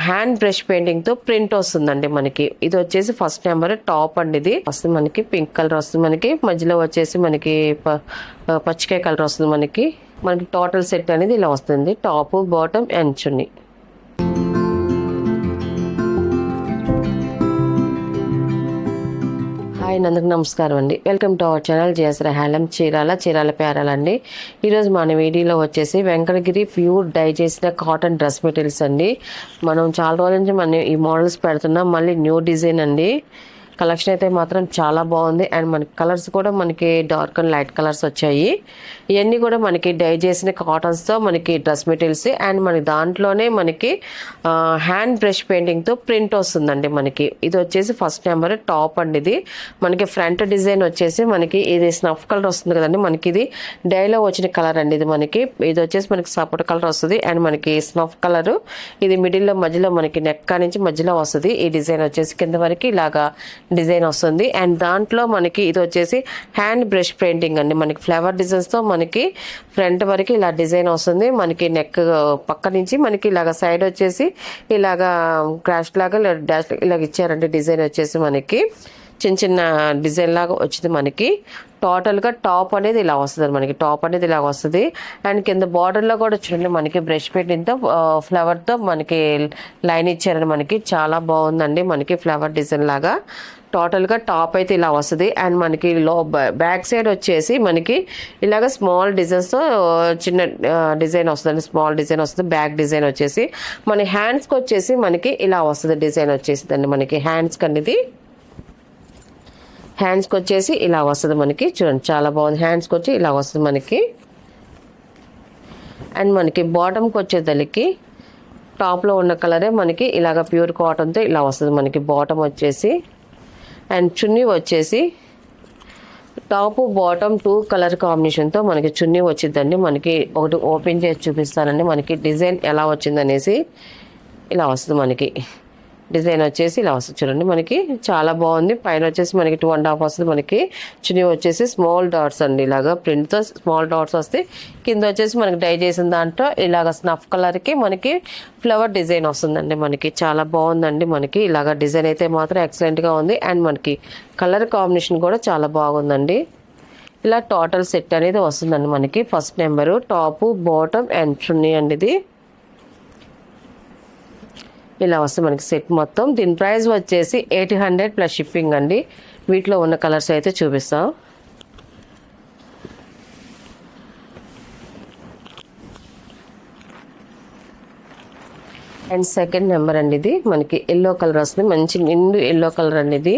Hand brush painting తో print వస్తుందండి మనకి. ఇది వచ్చేసి ఫస్ట్ నెంబర్ టాప్ అండి. ఇది వస్తుంది మనకి పింక్ కలర్ వస్తుంది మనకి, మధ్యలో వచ్చేసి మనకి పచ్చికాయ కలర్ వస్తుంది మనకి. టోటల్ సెట్ అనేది ఇలా వస్తుంది, top bottom and chunni. Hi అందరికి నమస్కారం అండి. Welcome to our channel JS handloom Chirala Perala అండి. ఈరోజు మన వీడియోలో వచ్చేసి వెంకటగిరి ప్యూర్ డై చేసిన కాటన్ డ్రెస్ మెటీరియల్స్ అండి. మనం చాలా రోజుల నుంచి మనం ఈ మోడల్స్ పెడుతున్నాం. మళ్ళీ న్యూ డిజైన్ అండి. కలెక్షన్ అయితే మాత్రం చాలా బాగుంది. అండ్ మనకి కలర్స్ కూడా మనకి డార్క్ అండ్ లైట్ కలర్స్ వచ్చాయి. ఇవన్నీ కూడా మనకి డై చేసిన కాటన్స్తో మనకి డ్రెస్ మెటీరియల్స్. అండ్ మనకి దాంట్లోనే మనకి హ్యాండ్ బ్రష్ పెయింటింగ్తో ప్రింట్ వస్తుందండి మనకి. ఇది వచ్చేసి ఫస్ట్ నెంబర్ టాప్ అండి. ఇది మనకి ఫ్రంట్ డిజైన్ వచ్చేసి మనకి ఇది స్నఫ్ కలర్ వస్తుంది కదండి. మనకి ఇది డైలో వచ్చిన కలర్ అండి. ఇది వచ్చేసి మనకి సపోర్ట్ కలర్ వస్తుంది. అండ్ మనకి స్నఫ్ కలర్ ఇది మిడిల్లో మధ్యలో మనకి నెక్ నుంచి మధ్యలో వస్తుంది. ఈ డిజైన్ వచ్చేసి కింద వరకు ఇలాగా డిజైన్ వస్తుంది. అండ్ దాంట్లో మనకి ఇది వచ్చేసి హ్యాండ్ బ్రష్ పెయింటింగ్ అండి. మనకి ఫ్లవర్ డిజైన్స్ తో మనకి ఫ్రంట్ వరకు ఇలా డిజైన్ వస్తుంది. మనకి నెక్ పక్క నుంచి మనకి ఇలాగ సైడ్ వచ్చేసి ఇలాగా క్రాష్ లాగా డాష్ ఇలాగ ఇచ్చారండి. డిజైన్ వచ్చేసి మనకి చిన్న డిజైన్ లాగా వచ్చింది మనకి. టోటల్గా టాప్ అనేది ఇలా వస్తుంది మనకి. టాప్ అనేది ఇలా వస్తుంది. అండ్ కింద బార్డర్లో కూడా చూడండి మనకి బ్రష్ పెయింటింగ్తో ఫ్లవర్తో మనకి లైన్ ఇచ్చారండి మనకి. చాలా బాగుందండి మనకి ఫ్లవర్ డిజైన్ లాగా. టోటల్గా టాప్ అయితే ఇలా వస్తుంది. అండ్ మనకి బ్యాక్ సైడ్ వచ్చేసి మనకి ఇలాగ స్మాల్ డిజైన్స్తో చిన్న డిజైన్ వస్తుంది. స్మాల్ డిజైన్ వస్తుంది. బ్యాక్ డిజైన్ వచ్చేసి మన హ్యాండ్స్కి వచ్చేసి మనకి ఇలా వస్తుంది. డిజైన్ వచ్చేసిందండి మనకి హ్యాండ్స్కి అనేది. హ్యాండ్స్కి వచ్చేసి ఇలా వస్తుంది మనకి. చూడండి చాలా బాగుంది. హ్యాండ్స్కి వచ్చి ఇలా వస్తుంది మనకి. అండ్ మనకి బాటమ్కి వచ్చేసరికి టాప్లో ఉన్న కలరే మనకి ఇలాగ ప్యూర్ కాటన్తో ఇలా వస్తుంది మనకి బాటమ్ వచ్చేసి. అండ్ చున్నీ వచ్చేసి టాప్ బాటమ్ 2 కలర్ కాంబినేషన్తో మనకి చున్నీ వచ్చిందండి మనకి. ఒకటి ఓపెన్ చేసి చూపిస్తానండి మనకి డిజైన్ ఎలా వచ్చిందనేసి. ఇలా వస్తుంది మనకి డిజైన్ వచ్చేసి ఇలా వస్తుంది చూడండి మనకి. చాలా బాగుంది. పైన వచ్చేసి మనకి 2.5 వస్తుంది మనకి. చున్నీ వచ్చేసి స్మాల్ డాట్స్ అండి. ఇలాగా ప్రింట్తో స్మాల్ డాట్స్ వస్తాయి. కింద వచ్చేసి మనకి డై చేసిన దాంట్లో ఇలాగ స్నఫ్ కలర్కి మనకి ఫ్లవర్ డిజైన్ వస్తుందండి మనకి. చాలా బాగుందండి మనకి. ఇలాగ డిజైన్ అయితే మాత్రం ఎక్సలెంట్గా ఉంది. అండ్ మనకి కలర్ కాంబినేషన్ కూడా చాలా బాగుందండి. ఇలా టోటల్ సెట్ అనేది వస్తుందండి మనకి. First number top bottom and chunni అండి. ఇది ఇలా వస్తుంది మనకి సెట్ మొత్తం. దీని ప్రైస్ వచ్చేసి 800 ప్లస్ షిప్పింగ్ అండి. వీటిలో ఉన్న కలర్స్ అయితే చూపిస్తాం. అండ్ సెకండ్ నెంబర్ అండి. ఇది మనకి ఎల్లో కలర్ వస్తుంది. మంచి నిండు ఎల్లో కలర్ అండి. ఇది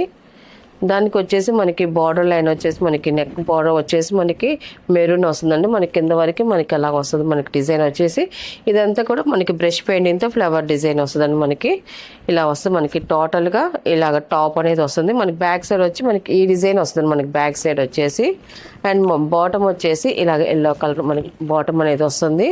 దానికి వచ్చేసి మనకి బార్డర్ లైన్ వచ్చేసి మనకి నెక్ బార్డర్ వచ్చేసి మనకి మెరూన్ వస్తుందండి. మనకి కింద వరకు మనకి అలాగ వస్తుంది మనకి డిజైన్ వచ్చేసి. ఇదంతా కూడా మనకి బ్రష్ పెయింటింగ్తో ఫ్లవర్ డిజైన్ వస్తుందండి మనకి. ఇలా వస్తుంది మనకి. టోటల్గా ఇలాగ టాప్ అనేది వస్తుంది మనకి. బ్యాక్ సైడ్ వచ్చి మనకి ఈ డిజైన్ వస్తుంది మనకి బ్యాక్ సైడ్ వచ్చేసి. అండ్ బాటమ్ వచ్చేసి ఇలాగ ఎల్లో కలర్ మనకి బాటమ్ అనేది వస్తుంది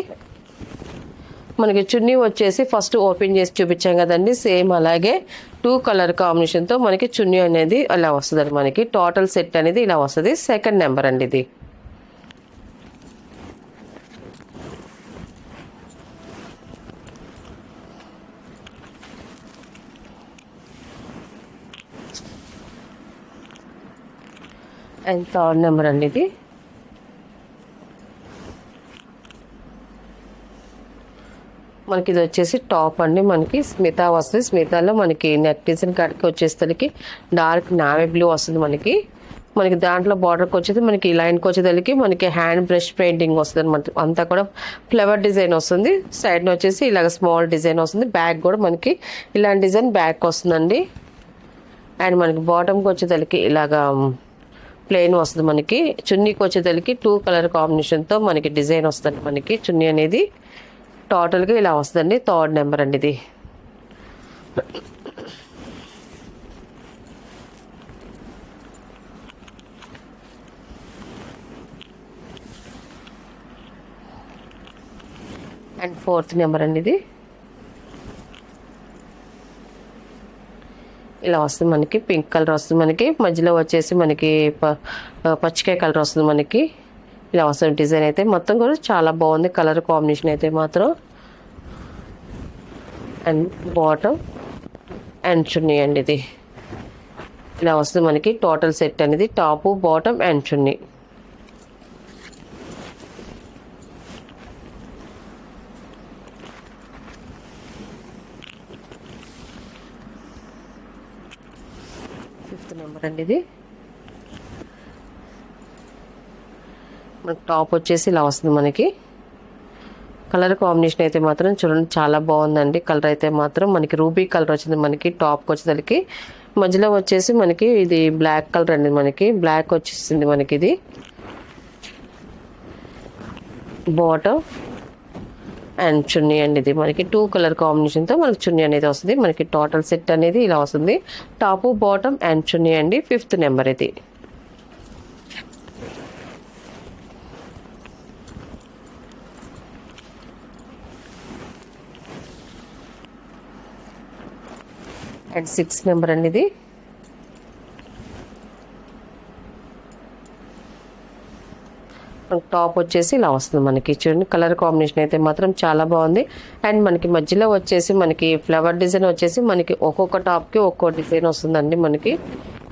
మనకి. చున్నీ వచ్చేసి ఫస్ట్ ఓపెన్ చేసి చూపించాం కదండి. సేమ్ అలాగే 2 కలర్ కాంబినేషన్తో మనకి చున్నీ అనేది అలా వస్తుంది మనకి. టోటల్ సెట్ అనేది ఇలా వస్తుంది. సెకండ్ నెంబర్ అండి. ఇది అండ్ థర్డ్ నెంబర్ అండి. ఇది మనకి ఇది వచ్చేసి టాప్ అండి. మనకి స్మితా వస్తుంది. స్మితాలో మనకి నెక్ డిజైన్ కట్కి వచ్చేసరికి డార్క్ నావీ బ్లూ వస్తుంది మనకి. దాంట్లో బార్డర్కి వచ్చేసి మనకి లైన్కి వచ్చేసరికి మనకి హ్యాండ్ బ్రష్ పెయింటింగ్ వస్తుంది అనమాట. అంతా కూడా ఫ్లవర్ డిజైన్ వస్తుంది. సైడ్ని వచ్చేసి ఇలాగ స్మాల్ డిజైన్ వస్తుంది. బ్యాక్ కూడా మనకి ఇలాంటి డిజైన్ బ్యాక్ వస్తుందండి. అండ్ మనకి బాటమ్కి వచ్చేసరికి ఇలాగా ప్లెయిన్ వస్తుంది మనకి. చున్నీకి వచ్చేసరికి 2 కలర్ కాంబినేషన్తో మనకి డిజైన్ వస్తుంది మనకి చున్నీ అనేది. టోటల్గా ఇలా వస్తుందండి. థర్డ్ నెంబర్ అండి. ఇది అండ్ ఫోర్త్ నెంబర్ అండి. ఇది ఇలా వస్తుంది మనకి. పింక్ కలర్ వస్తుంది మనకి. మధ్యలో వచ్చేసి మనకి పచ్చికాయ కలర్ వస్తుంది మనకి. ఇలా వస్తుంది డిజైన్ అయితే మొత్తం కూడా చాలా బాగుంది. కలర్ కాంబినేషన్ అయితే మాత్రం. అండ్ బాటమ్ అండ్ చున్నీ అండి. ఇది ఇలా వస్తుంది మనకి టోటల్ సెట్ అనేది, top bottom and chunni. Fifth number అండి. ఇది మనకి టాప్ వచ్చేసి ఇలా వస్తుంది మనకి. కలర్ కాంబినేషన్ అయితే మాత్రం చూడండి చాలా బాగుందండి. కలర్ అయితే మాత్రం మనకి రూబీ కలర్ వచ్చింది మనకి టాప్కి వచ్చేసరికి. మధ్యలో వచ్చేసి మనకి ఇది బ్లాక్ కలర్ అండి, మనకి బ్లాక్ వచ్చేసింది మనకి. ఇది బాటమ్ అండ్ చున్నీ అండి. ఇది మనకి 2 కలర్ కాంబినేషన్తో మనకి చున్నీ అనేది వస్తుంది. మనకి టోటల్ సెట్ అనేది ఇలా వస్తుంది, టాపు బాటమ్ అండ్ చున్నీ అండి. 5th నెంబర్ ఇది. అండ్ 6th నెంబర్ అండి. ఇది టాప్ వచ్చేసి ఇలా వస్తుంది మనకి. చూడండి కలర్ కాంబినేషన్ అయితే మాత్రం చాలా బాగుంది. అండ్ మనకి మధ్యలో వచ్చేసి మనకి ఫ్లవర్ డిజైన్ వచ్చేసి మనకి ఒక్కొక్క టాప్కి ఒక్కో డిజైన్ వస్తుందండి మనకి.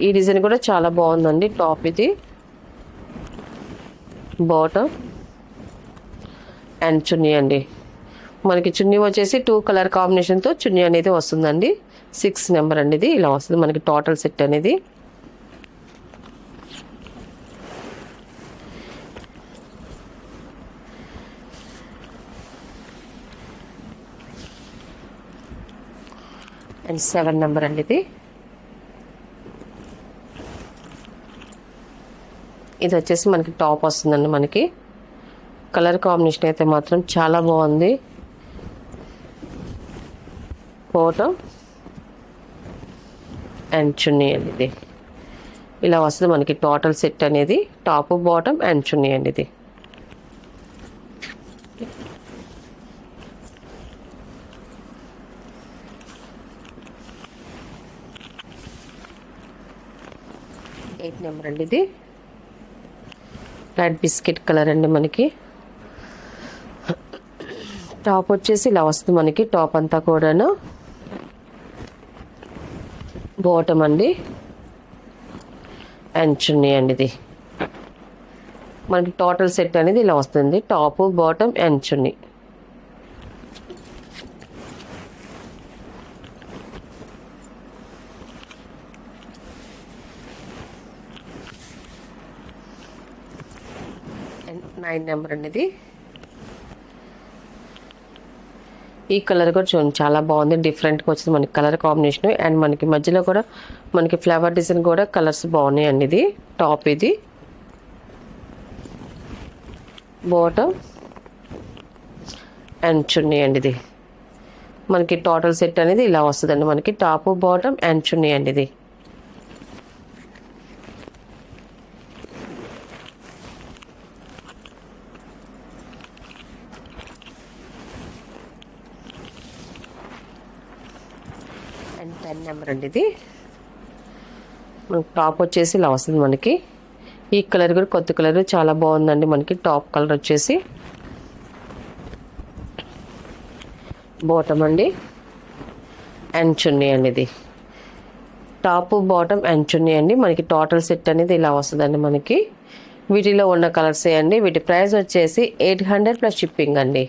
ఈ డిజైన్ కూడా చాలా బాగుందండి. టాప్ ఇది బాటమ్ అండ్ చున్నీ అండి. మనకి చున్నీ వచ్చేసి 2 కలర్ కాంబినేషన్తో చున్నీ అనేది వస్తుందండి. 6th నెంబర్ అండి. ఇది ఇలా వస్తుంది మనకి టోటల్ సెట్ అనేది. అండ్ 7 నెంబర్ అండి. ఇది వచ్చేసి మనకి టాప్ వస్తుందండి మనకి. కలర్ కాంబినేషన్ అయితే మాత్రం చాలా బాగుంది. బాటమ్ అండ్ చున్నీ అండి. ఇది ఇలా వస్తుంది మనకి టోటల్ సెట్ అనేది, టాప్ బాటమ్ అండ్ చున్నీ అండి. ఇది ఎయిత్ నెంబర్ అండి. ఇది లైట్ బిస్కెట్ కలర్ అండి మనకి. టాప్ వచ్చేసి ఇలా వస్తుంది మనకి, టాప్ అంతా కూడాను. బాటమ్ అండి అండ్ చున్నీ అండి. ఇది మనకి టోటల్ సెట్ అనేది ఇలా వస్తుంది, top bottom and chunni. And 9 number అండి. ఇది ఈ కలర్ కూడా చూడండి చాలా బాగుంది, డిఫరెంట్గా వచ్చింది మనకి కలర్ కాంబినేషన్. అండ్ మనకి మధ్యలో కూడా మనకి ఫ్లవర్ డిజైన్ కూడా కలర్స్ బాగున్నాయి అండి. ఇది టాప్, ఇది బాటమ్ అండ్ చున్నీ అండి. ఇది మనకి టోటల్ సెట్ అనేది ఇలా వస్తుందండి మనకి, టాప్ బాటమ్ అండ్ చున్నీ అండి. ఇది అండ్ 10 నెంబర్ అండి. ఇది మనకి టాప్ వచ్చేసి ఇలా వస్తుంది మనకి. ఈ కలర్ కూడా కొత్త కలర్ చాలా బాగుందండి మనకి. టాప్ కలర్ వచ్చేసి బాటమ్ అండి అండ్ చున్నీ అండి. ఇది టాప్ బాటమ్ అండ్ చున్నీ అండి. మనకి టోటల్ సెట్ అనేది ఇలా వస్తుందండి మనకి. వీటిలో ఉన్న కలర్సే అండి. వీటి ప్రైస్ వచ్చేసి 800 ప్లస్ షిప్పింగ్ అండి.